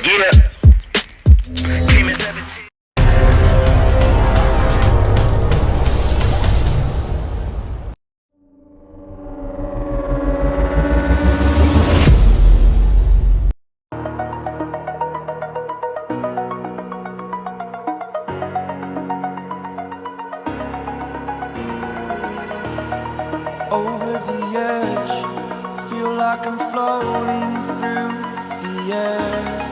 Yeah. Give me 17. Over the edge, feel like I'm floating through the air.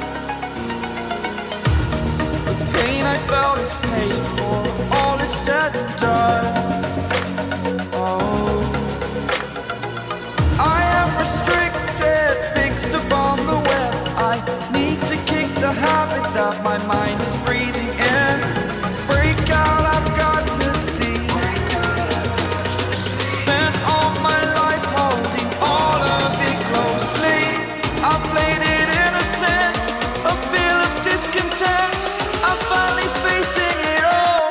The pain I felt is paid for, all is said and done. Oh, I am restricted, fixed upon the web. I need to kick the habit that my mind is breathing in. Break out, I've got to see. Spent all my life holding all of it closely. I played it innocent, a feel of discontent. I'm finally facing it all,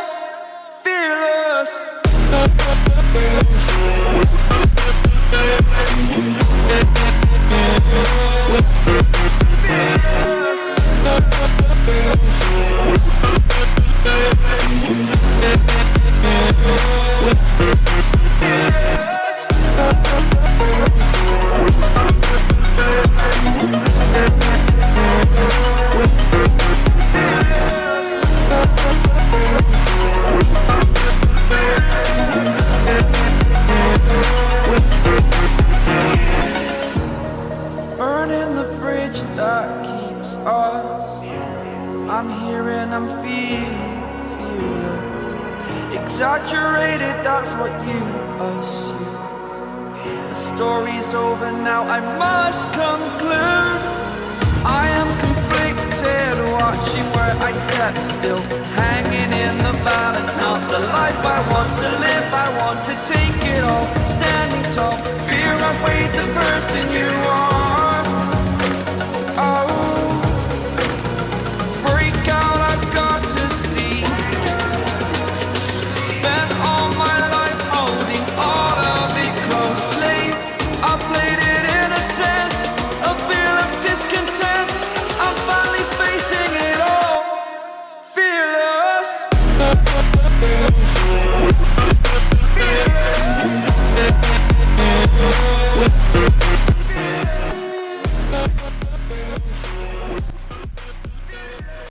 fearless. Burning the bridge that keeps us. I'm here and I'm feeling fearless. Exaggerated, that's what you assume. The story's over now, I must conclude. I am conflicted, watching where I step still, hanging in the balance. Not the life I want to live, I want to take it all. Standing tall, fear outweighed the person you are. Oh, break out, I've got to see. Spent all my life holding all of it closely. I played it innocent, a feel of discontent. I'm finally facing it all, fearless. Fearless.